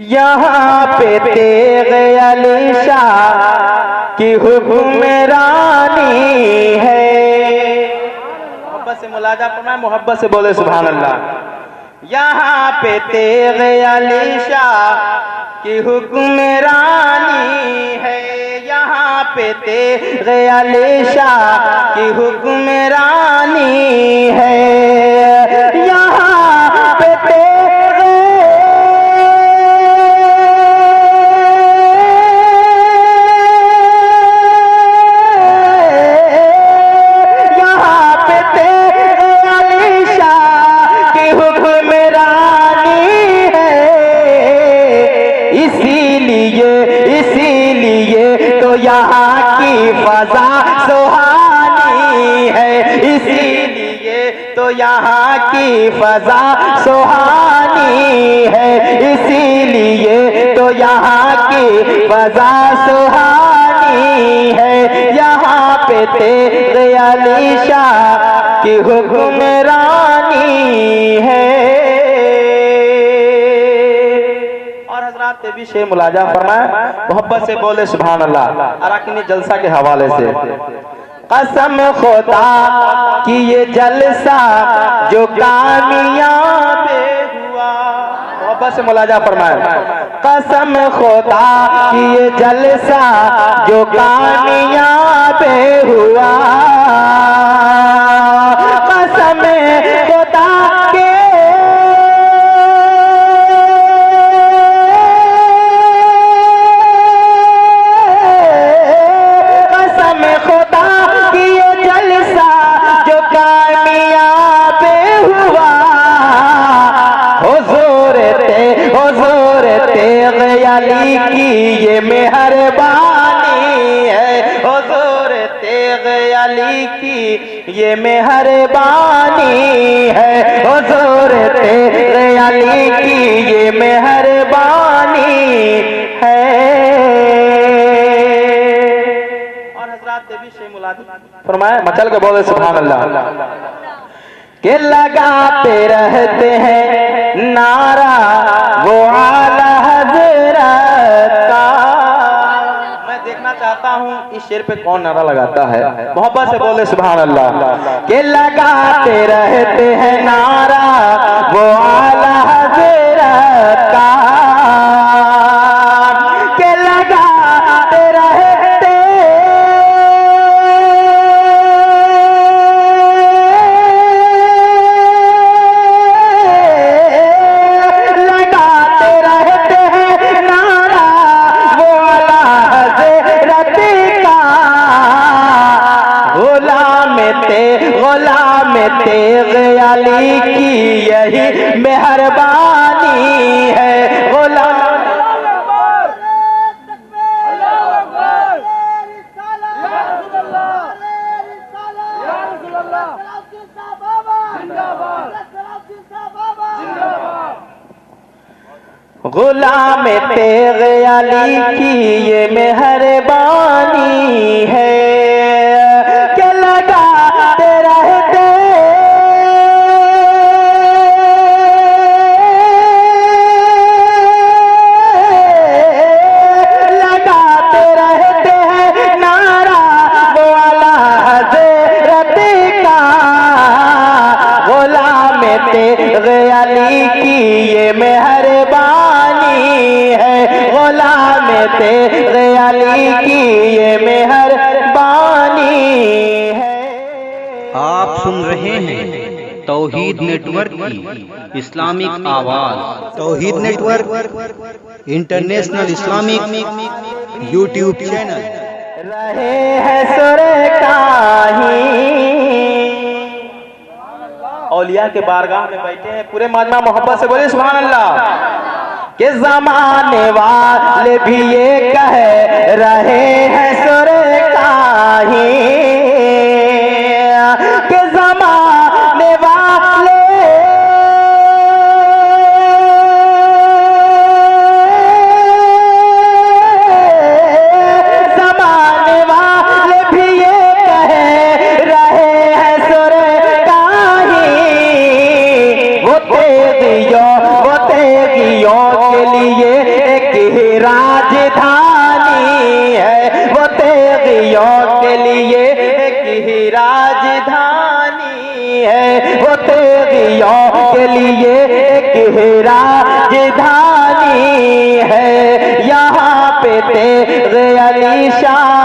यहाँ पे तेग़े अली शाह की हुक्मरानी है। मोहब्बत से मुलाजा फरमाए, मोहब्बत से बोले सुभान अल्लाह। यहाँ पे तेग़े अली शाह की हुक्मरानी है। यहाँ पे तेग़े अली शाह की हुक्मरानी है। यहाँ पे यहाँ की फ़ज़ा सुहानी है, इसीलिए तो यहाँ की फ़ज़ा सुहानी है, इसीलिए तो यहाँ की फ़ज़ा सुहानी है। यहाँ पे तेग़े अली शाह की हुक्मरानी है। भी शेर मुलाजा फरमाए, मोहब्बत से बोले सुभान अल्लाह। अराकीनी जलसा के हवाले से कसम खुदा कि ये जलसा जो कामयाब हुआ। मोहब्बत से मुलाजा फरमाए, कसम खुदा कि ये जलसा जो कामयाब हुआ। कसम खुदा के अली की ये मेहरबानी है। हुज़ूर तेग़े अली की ये मेहरबानी है। हुज़ूर तेग़े अली की ये मेहरबानी है। और हज़रात भी शेर मुलाज़ा फरमाए, मचल के बोले सुभान अल्लाह। के लगाते रहते हैं नारा वो आला हज़रत का। मैं देखना चाहता हूँ इस शेर पे कौन नारा लगाता है। मोहब्बत से बोले सुभान अल्लाह। के लगाते रहते हैं नारा वो आला हज़रत का। के लगाते रहते गुलाम तेग़े अली की यही मेहरबानी है। गुलाम गुलाम तेग़े अली की ये मेहरबानी है। तेग़े अली की ये मेहरबानी है। गुलाम तेग़े अली की ये मेहरबानी है। आप सुन रहे हैं तौहीद नेटवर्क की इस्लामिक आवाज़। Tauheed network international Islamic YouTube channel. रहे हैं सुरकाही औलिया के बारगाह में बैठे हैं पूरे माजमा। मोहब्बत से बोले सुभान अल्लाह। के ज़माने वाले भी ये कह रहे हैं सुरकाही। के ज़माने वाले भी ये कह रहे हैं सुरकाही। वो तेगियों के लिए राजधानी है, वो तेगियों के लिए एक ही राजधानी है, वो तेगियों के लिए एक ही राजधानी है। यहाँ पे तेगे अली शाह